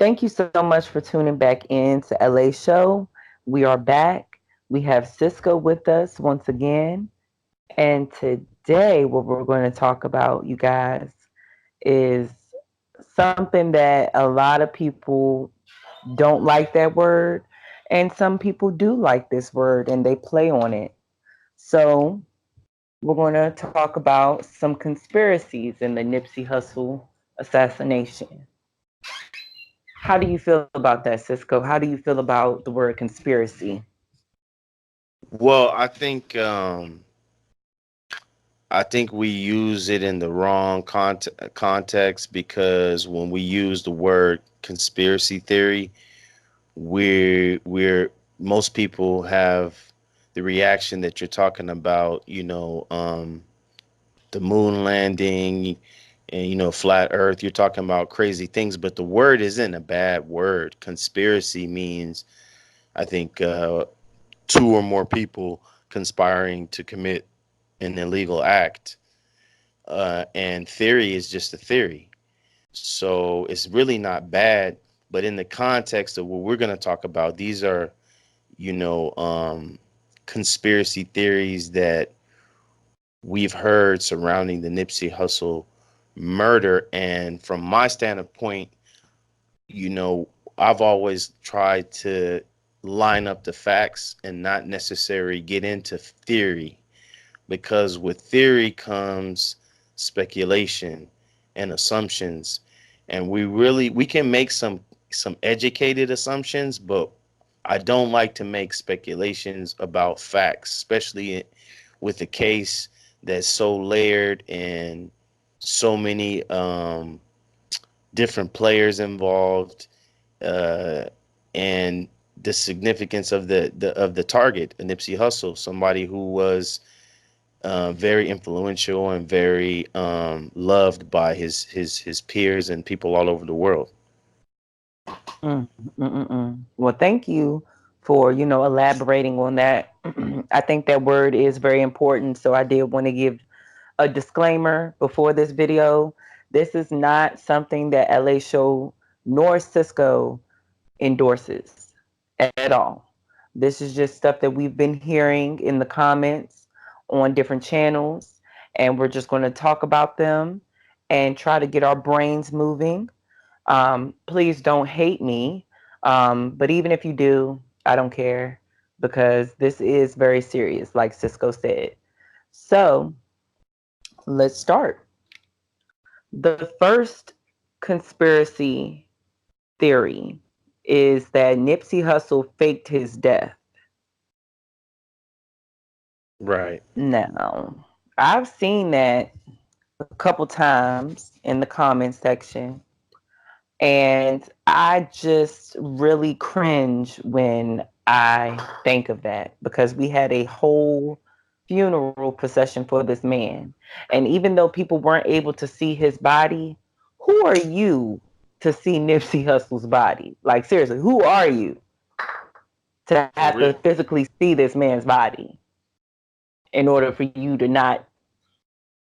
Thank you so much for tuning back in to LA Show. We are back. We have Cisco with us once again. And today, what we're going to talk about, you guys, is something that a lot of people don't like that word, and some people do like this word and they play on it. So, we're going to talk about some conspiracies in the Nipsey Hussle assassination. How do you feel about that, Cisco? How do you feel about the word conspiracy? Well, I think we use it in the wrong context because when we use the word conspiracy theory, we're most people have the reaction that you're talking about, the moon landing and flat earth. You're talking about crazy things, but the word isn't a bad word. Conspiracy means, I think, two or more people conspiring to commit an illegal act. And theory is just a theory. So it's really not bad. But in the context of what we're going to talk about, these are, you know, um, conspiracy theories that we've heard surrounding the Nipsey Hussle murder. And from my standpoint, you know, I've always tried to line up the facts and not necessarily get into theory, because with theory comes speculation and assumptions, and we can make some educated assumptions, but I don't like to make speculations about facts, especially with a case that's so layered and so many different players involved, uh, and the significance of the target, Nipsey Hussle, somebody who was very influential and very loved by his peers and people all over the world. Mm, Well, thank you for, elaborating on that. I think that word is very important. So I did want to give a disclaimer before this video. This is not something that LA Show nor Cisco endorses at all. This is just stuff that we've been hearing in the comments on different channels, and we're just going to talk about them and try to get our brains moving. Please don't hate me, but even if you do, I don't care because this is very serious, like Cisco said. So let's start. The first conspiracy theory is that Nipsey Hussle faked his death. Right. Now, I've seen that a couple times in the comment section, and I just really cringe when I think of that because we had a whole funeral procession for this man. And even though people weren't able to see his body, who are you to see Nipsey Hussle's body? Like, seriously, who are you to have For to real. physically see this man's body in order for you to not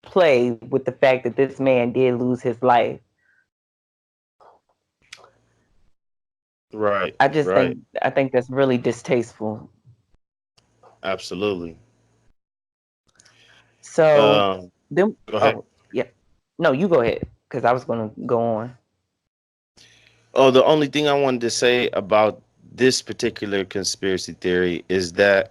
play with the fact that this man did lose his life? Right. I Right. think that's really distasteful. Absolutely. So Um, then, Go ahead. oh yeah, no, you go ahead because I was gonna go on. Oh, the only thing I wanted to say about this particular conspiracy theory is that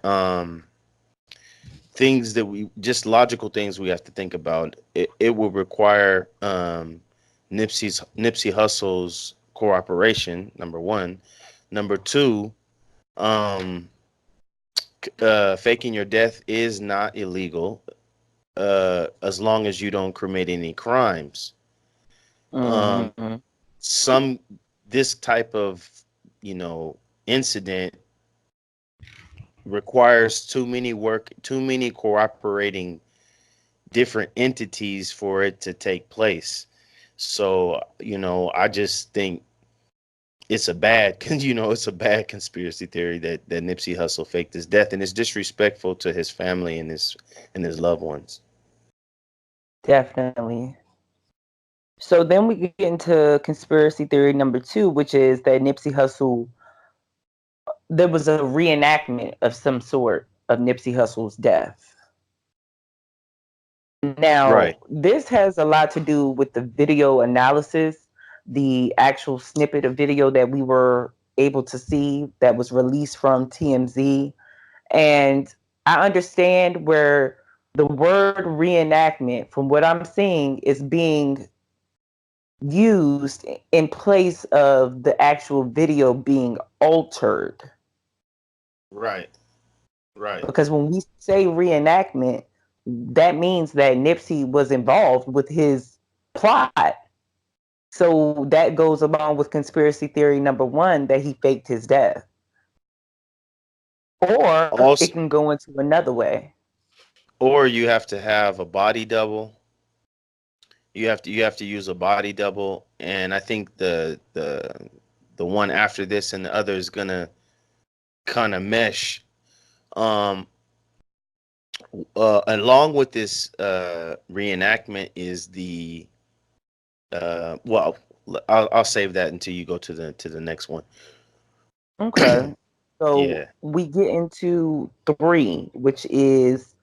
things that we just logical things we have to think about. It will require Nipsey Hussle's cooperation. Number one. Number two, um, faking your death is not illegal, as long as you don't commit any crimes. Um, Hmm. some this type of you know incident requires too many cooperating different entities for it to take place. So, I just think it's a bad, it's a bad conspiracy theory that Nipsey Hussle faked his death, and it's disrespectful to his family and his loved ones. Definitely. So then we get into conspiracy theory number two, which is that Nipsey Hussle, there was a reenactment of some sort of Nipsey Hussle's death. Now, Right. this has a lot to do with the video analysis, the actual snippet of video that we were able to see that was released from TMZ. And I understand where the word reenactment, from what I'm seeing, is being used in place of the actual video being altered. Right. Right. Because when we say reenactment, that means that Nipsey was involved with his plot. So that goes along with conspiracy theory number one, that he faked his death. Or it Also, can go into another way. or you have to have a body double. You have to use a body double, and I think the one after this and the other is gonna kind of mesh. Um, along with this reenactment is the well, I'll save that until you go to the next one. Okay. So Yeah, we get into three, which is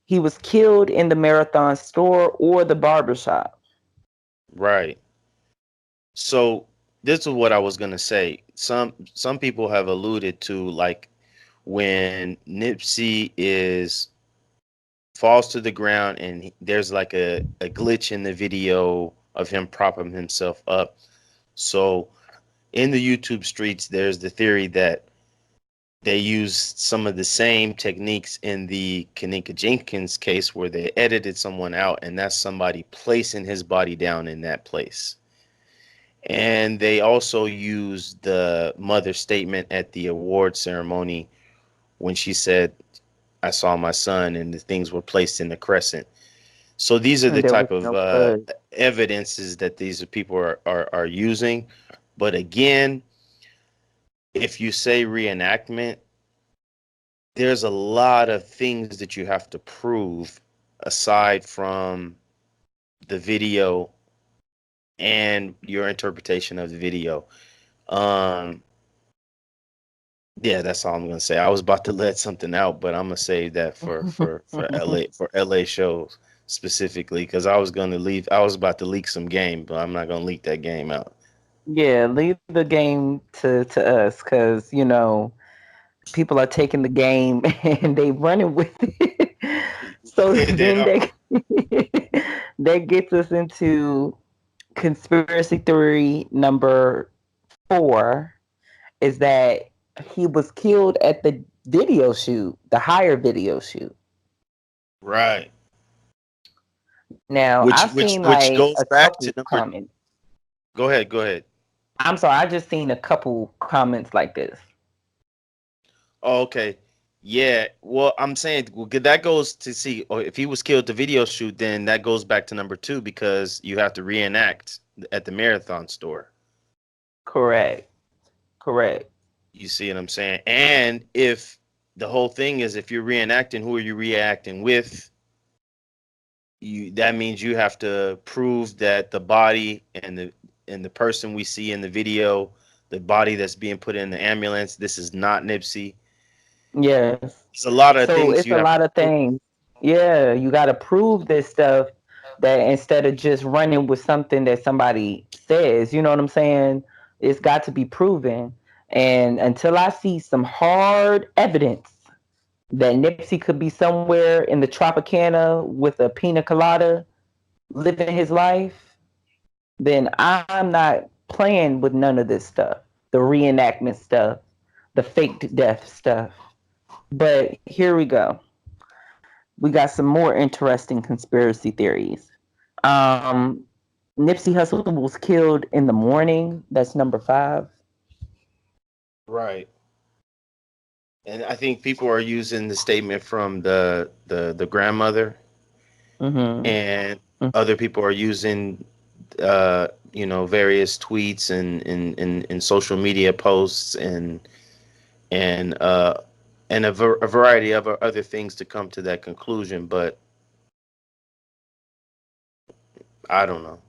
he was killed in the marathon store or the barbershop. right. So this is what I was gonna say. Some people have alluded to, like, when Nipsey is falls to the ground and there's like a glitch in the video of him propping himself up. So in the YouTube streets, there's the theory that they used some of the same techniques in the Kanika Jenkins case where they edited someone out, and that's somebody placing his body down in that place. And they also used the mother statement at the award ceremony when she said, "I saw my son," and the things were placed in the crescent. So these are the And there was type of no blood. evidences that these people are using. But again, if you say reenactment, there's a lot of things that you have to prove aside from the video and your interpretation of the video. Um, yeah, that's all I'm gonna say. I was about to let something out, but I'm gonna save that for LA shows specifically because I was gonna leave. I was about to leak some game, but I'm not gonna leak that game out. Yeah, leave the game to us, because people are taking the game and they running with it. So They then are. that gets us into conspiracy theory number four, is that he was killed at the video shoot, the hire video shoot. Right. Now I've seen Which like goes a back to couple number. comments. Go ahead. Go ahead. I'm sorry, I just seen a couple comments like this. Oh, okay. Yeah. Well, I'm saying, well, that goes to see, or if he was killed at the video shoot, then that goes back to number two because you have to reenact at the marathon store. Correct. Correct. You see what I'm saying? And if the whole thing is, if you're reenacting, who are you reacting with? You That means you have to prove that the body and the person we see in the video, the body that's being put in the ambulance, this is not Nipsey. Yes. It's a lot of So things it's you a have to lot of prove. things. Yeah, you got to prove this stuff, that instead of just running with something that somebody says, you know what I'm saying? It's got to be proven. And until I see some hard evidence that Nipsey could be somewhere in the Tropicana with a pina colada living his life, then I'm not playing with none of this stuff, the reenactment stuff, the faked death stuff. But here we go. We got some more interesting conspiracy theories. Um, Nipsey Hussle was killed in the morning. That's number five. Right. And I think people are using the statement from the grandmother, Mm-hmm. and other people are using various tweets and social media posts and a variety of other things to come to that conclusion. But I don't know.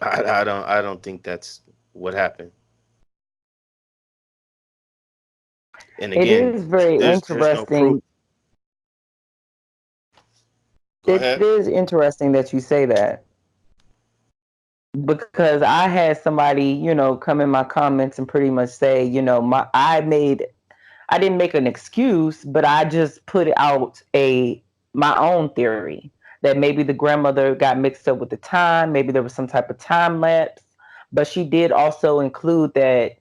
I don't think that's what happened. And It again, is very there's no proof. interesting. Go It ahead. is interesting that you say that, because I had somebody, come in my comments and pretty much say, I didn't make an excuse, but I just put out a my own theory that maybe the grandmother got mixed up with the time, maybe there was some type of time lapse, but she did also include that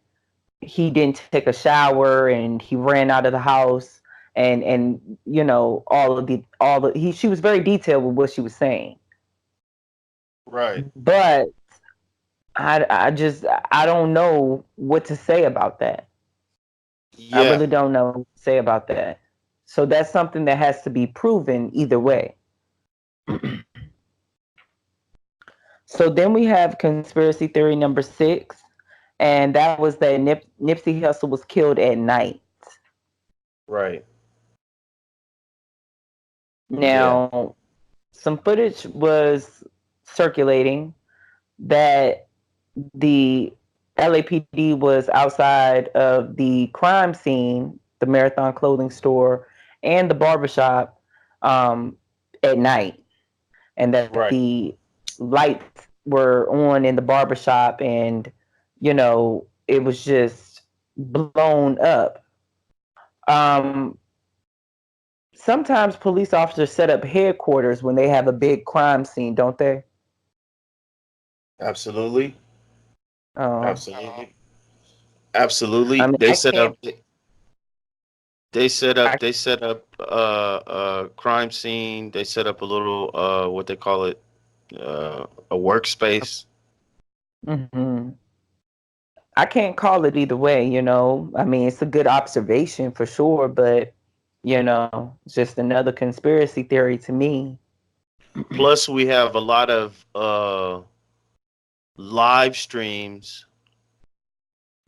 he didn't take a shower and he ran out of the house, and all the he she was very detailed with what she was saying. Right. But I don't know what to say about that. I Yeah. really don't know what to say about that. So that's something that has to be proven either way. So then we have conspiracy theory number 6, and that was that Nipsey Hussle was killed at night. Right. Yeah. Now, some footage was circulating that the LAPD was outside of the crime scene, the Marathon clothing store, and the barbershop at night, and that Right. the lights were on in the barbershop, and it was just blown up. Um, Sometimes police officers set up headquarters when they have a big crime scene, don't they? Absolutely. Uh, Absolutely. I Absolutely. mean, They I set can't. up. They set up. I They set up a crime scene. They set up a little what they call it, a workspace. hmm I can't call it either way. I mean, it's a good observation for sure, but it's just another conspiracy theory to me. Plus, we have a lot of live streams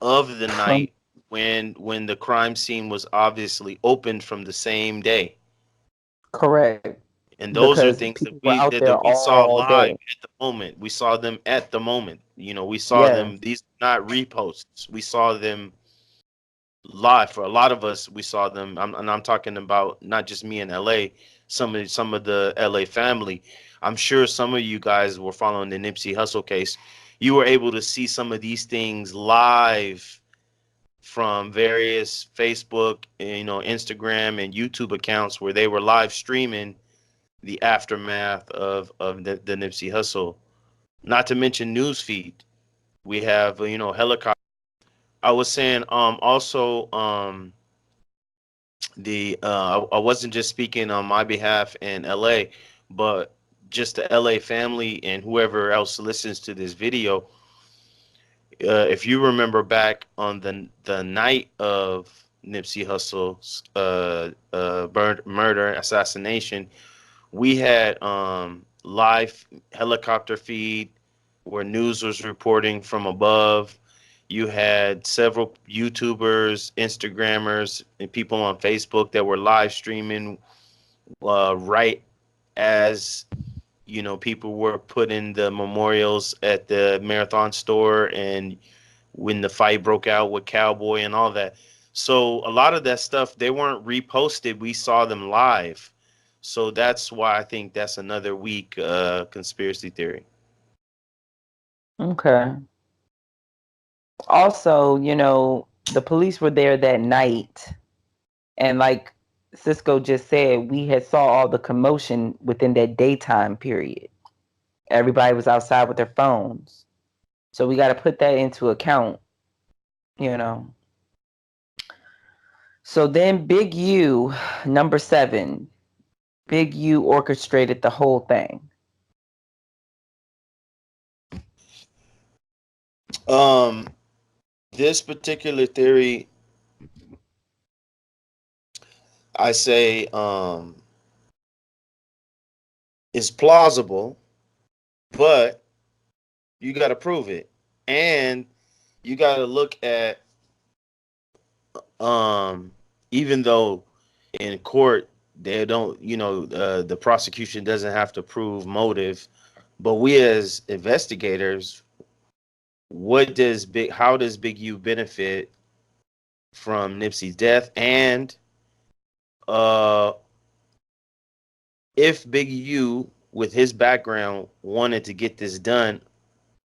of the From night when the crime scene was obviously opened from the same day. Correct, And those are because things that people were out there we saw all live day. at the moment. We saw them at the moment. You know, we saw them. Yes. These are not reposts. We saw them live. For a lot of us, we saw them. And I'm talking about not just me in LA. Some of the LA family. I'm sure some of you guys were following the Nipsey Hussle case. You were able to see some of these things live from various Facebook, Instagram and YouTube accounts where they were live streaming the aftermath of the Nipsey Hussle. Not to mention newsfeed. We have helicopter. I was saying also the I wasn't just speaking on my behalf in LA, but just the LA family and whoever else listens to this video. If you remember back on the night of Nipsey Hussle's murder assassination, we had live helicopter feed where news was reporting from above. You had several YouTubers, Instagrammers, and people on Facebook that were live streaming right as people were putting the memorials at the Marathon store and when the fight broke out with Cowboy and all that. So a lot of that stuff they weren't reposted. We saw them live. So that's why I think that's another weak conspiracy theory. Okay. Also, the police were there that night, and like Cisco just said, we had saw all the commotion within that daytime period. Everybody was outside with their phones. So we got to put that into account, you know. So then Big U, number 7, Big U orchestrated the whole thing. Um, this particular theory, I say, is plausible, but you got to prove it, and you got to look at um, even though in court they don't, the prosecution doesn't have to prove motive, But we as investigators, how does Big U benefit from Nipsey's death? And uh if Big U, with his background, wanted to get this done,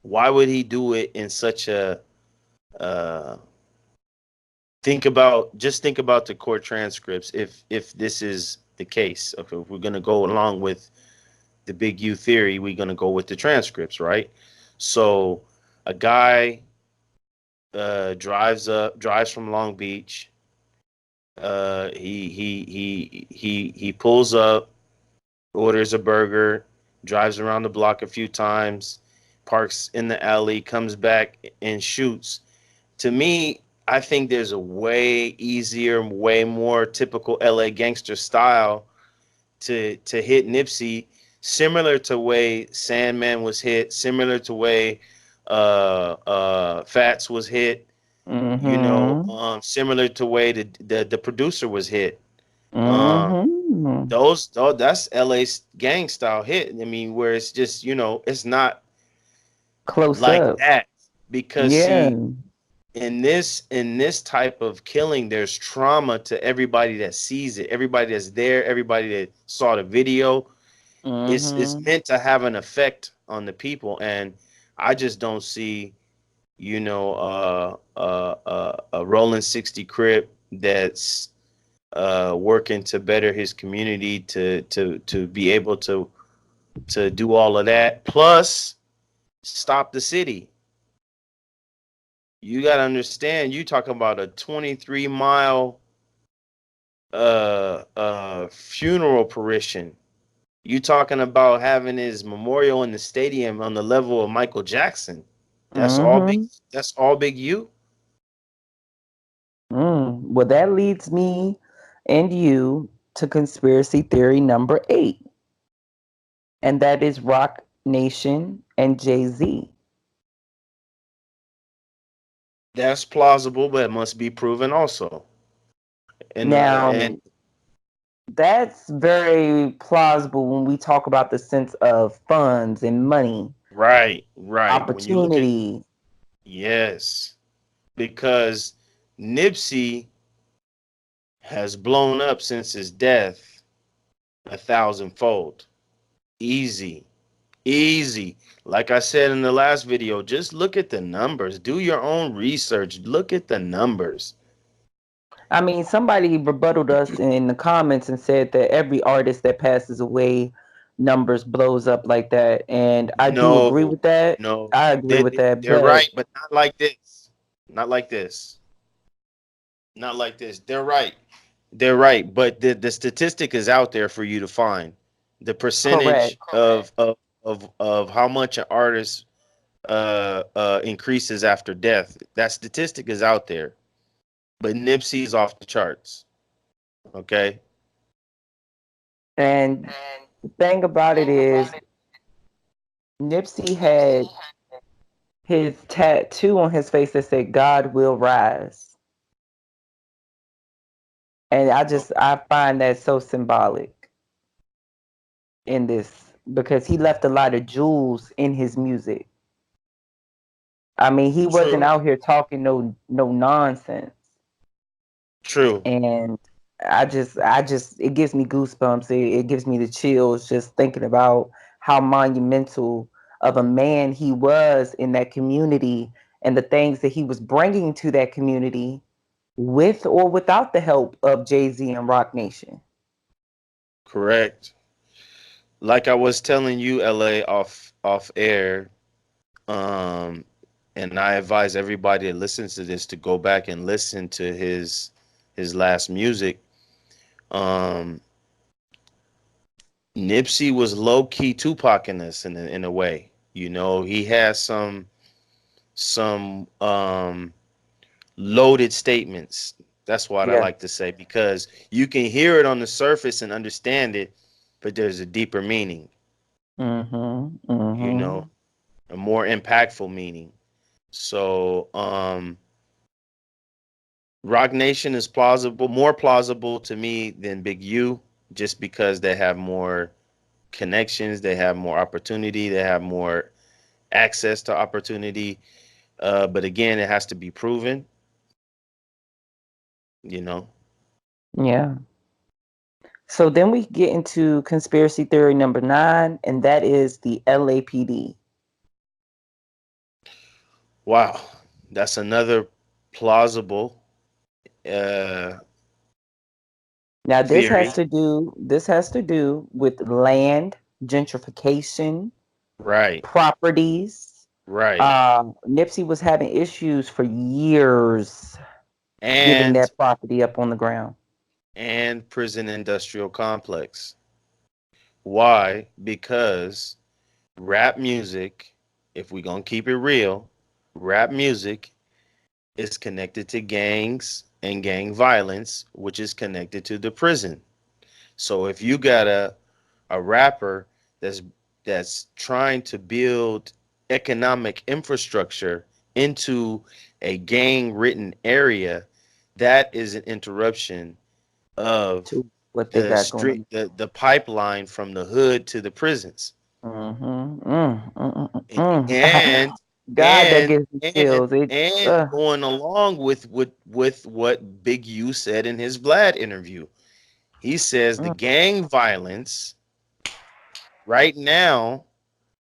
why would he do it in such a uh think about the court transcripts, if this is the case. Okay, if we're gonna go along with the Big U theory, we're gonna go with the transcripts, right? So a guy drives from Long Beach. He pulls up, orders a burger, drives around the block a few times, parks in the alley, comes back and shoots. To me, I think there's a way easier, way more typical LA gangster style to hit Nipsey, similar to way Sandman was hit, similar to way Fats was hit, Mm-hmm. similar to way the producer was hit. Um, Mm-hmm. that's LA's gang style hit. I mean, where it's just, it's not Close like up. that, because Yeah. see, in this type of killing, there's trauma to everybody that sees it, everybody that's there, everybody that saw the video. It's Mm-hmm. meant to have an effect on the people, and I just don't see, a rolling 60 crip that's working to better his community, to be able to do all of that, plus stop the city. You got to understand, you talking about a 23-mile funeral paration. You talking about having his memorial in the stadium on the level of Michael Jackson. That's all big. Mm-hmm. That's all Big U. Well, that leads me and you to conspiracy theory number 8, and that is Roc Nation and Jay-Z. That's plausible, but it must be proven also. And Now, that's very plausible when we talk about the sense of funds and money, right, right. When you look at, opportunity. yes, because Nipsey has blown up since his death a thousandfold. Easy, easy. Like I said in the last video, just look at the numbers. Do your own research. Look at the numbers. I mean, somebody rebutted us in the comments and said that every artist that passes away, numbers blows up like that, and I do agree No, with that. no, I agree with that, they're but right, but not like this. Not like this. Not like this. They're right. They're right, but the statistic is out there for you to find. The correct. percentage of how much an artist increases after death. That statistic is out there, but Nipsey's off the charts. Okay. And the thing about it is, Nipsey had his tattoo on his face that said "God will rise," and I find that so symbolic in this because he left a lot of jewels in his music. I mean, he wasn't True. out here talking no nonsense. True. And I just it gives me goosebumps. It gives me the chills just thinking about how monumental of a man he was in that community and the things that he was bringing to that community with or without the help of Jay-Z and Roc Nation. Correct. Like I was telling you, LA, off air, um, and I advise everybody that listens to this to go back and listen to his last music. Um, Nipsey was low key Tupac in this, in a way. He has some loaded statements. That's what I Yeah. like to say, because you can hear it on the surface and understand it, but there's a deeper meaning. Mhm. You know, Mhm. a more impactful meaning. So, Roc Nation is more plausible to me than Big U, just because they have more connections, they have more opportunity, they have more access to opportunity. But again, it has to be proven, you know. Yeah. So then we get into conspiracy theory number 9, and that is the LAPD. Wow, that's another plausible uh, Now theory. this has to do with land, gentrification, Right, properties. right. Nipsey was having issues for years getting And that property up on the ground. prison industrial complex. Why? Because rap music, if we gonna keep it real, rap music is connected to gangs and gang violence, which is connected to the prison. So if you got a rapper that's trying to build economic infrastructure into a gang ridden area, that is an interruption of To what they got going on. the pipeline from the hood to the prisons. Mm-hmm. And God, that gives me chills. going along with what Big U said in his Vlad interview. He says the mm. gang violence right now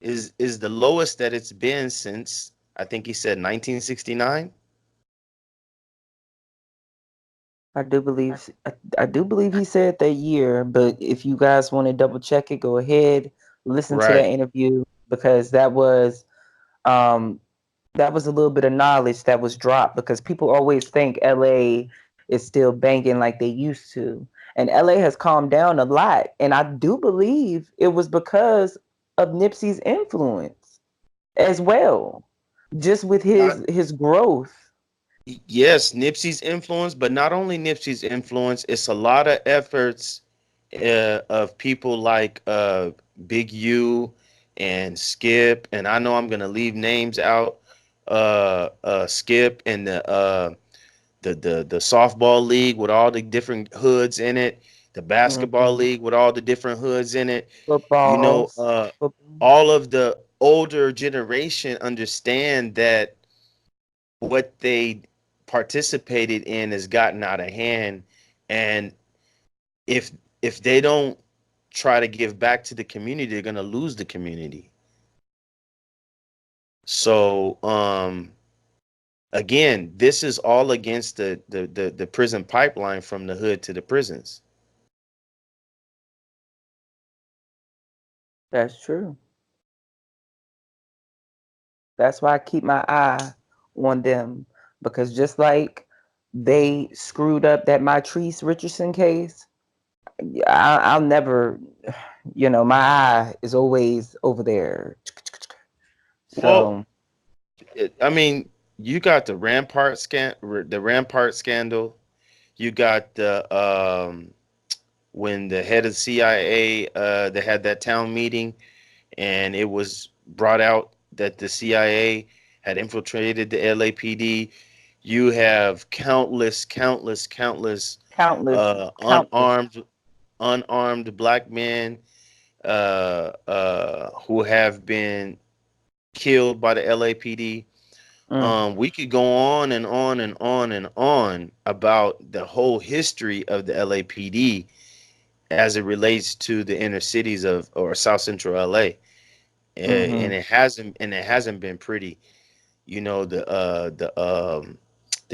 is the lowest that it's been since, I think he said, 1969. I do believe he said that year, but if you guys want to double check it, go ahead, listen to that Right. interview because um that was a little bit of knowledge that was dropped because people always think LA is still banging like they used to. And LA has calmed down a lot, and I do believe it was because of Nipsey's influence as well. Just with Not his growth. Yes, Nipsey's influence, but not only Nipsey's influence, it's a lot of efforts of people like Big U and Skip, and I know I'm gonna leave names out. Skip and the softball league with all the different hoods in it, the basketball Mhm. league with all the different hoods in it. You know, Footballs. Football. all of the older generation understand that what they participated in has gotten out of hand, and if they don't try to give back to the community, they're going to lose the community. So again, this is all against the prison pipeline from the hood to the prisons. That's true. That's why I keep my eye on them because just like they screwed up that Mitrice Richardson case, I'll never, my eye is always over there. Well, So, I mean, you got the Rampart scandal. You got the when the head of the CIA they had that town meeting, and it was brought out that the CIA had infiltrated the LAPD. You have countless countless, countless. unarmed black men who have been killed by the LAPD. Mm, We could go on and on and on and on about the whole history of the LAPD as it relates to the inner cities of or South Central LA. And mm-hmm, it hasn't been pretty. You know, the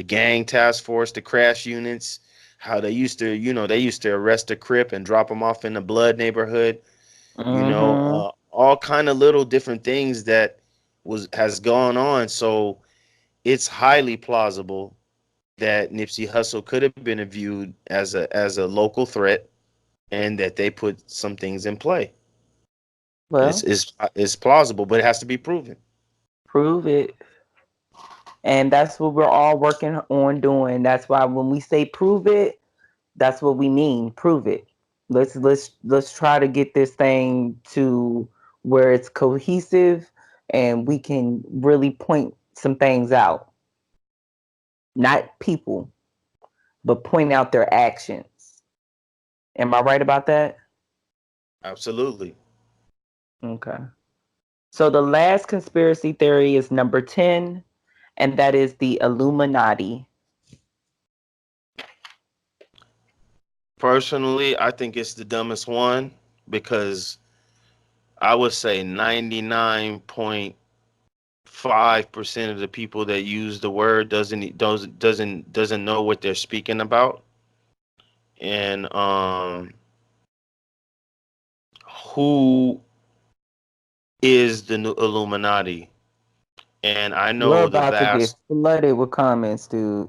gang task force, the crash units, how they used to arrest a crip and drop them off in the blood neighborhood. mm-hmm. All kind of little different things that was has gone on. So it's highly plausible that Nipsey Hussle could have been viewed as a local threat, and that they put some things in play. It's Well, it's it's plausible, but it has to be proven. prove it. And that's what we're all working on doing. That's why when we say prove it, that's what we mean. Prove it. Let's try to get this thing to where it's cohesive and we can really point some things out. Not people, but point out their actions. Am I right about that? Absolutely. Okay. So the last conspiracy theory is number 10, and that is the Illuminati. Personally, I think it's the dumbest one because I would say 99.5% of the people that use the word doesn't know what they're speaking about. And who is the new Illuminati? And I We're know the about to get vast. flooded with comments, dude.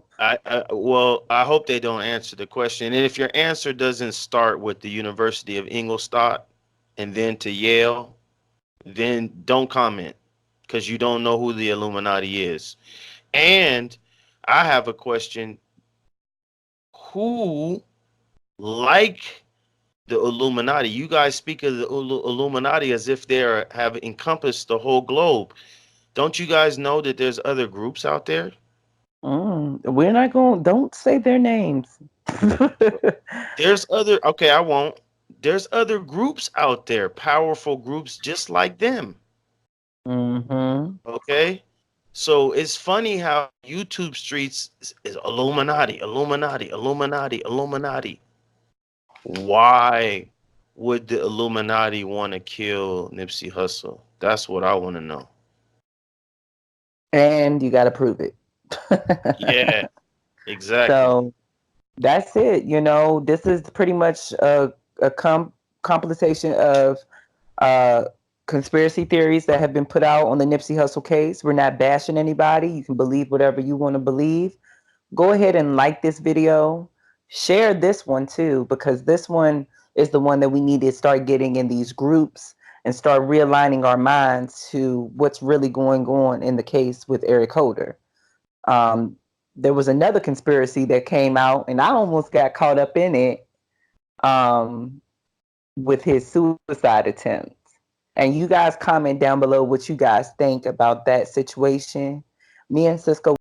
Well, I hope they don't answer the question. And if your answer doesn't start with the University of Ingolstadt and then to Yale, then don't comment because you don't know who the Illuminati is. And I have a question: who, like the Illuminati? You guys speak of the Illuminati as if they have encompassed the whole globe. Don't you guys know that there's other groups out there? We're not going. Don't say their names. There's other. Okay, I won't. There's other groups out there, powerful groups just like them. Mm-hmm. Okay. So it's funny how YouTube streets is Illuminati, Illuminati, Illuminati, Illuminati. Why would the Illuminati want to kill Nipsey Hussle? That's what I want to know. And you got to prove it. Yeah, exactly. So that's it. This is pretty much a compilation of uh, conspiracy theories that have been put out on the Nipsey Hussle case. We're not bashing anybody. You can believe whatever you want to believe. Go ahead and like this video. Share this one too, because this one is the one that we need to start getting in these groups and start realigning our minds to what's really going on in the case with Eric Holder. Um, there was another conspiracy that came out, and I almost got caught up in it um, with his suicide attempts. And you guys comment down below what you guys think about that situation. Me and Cisco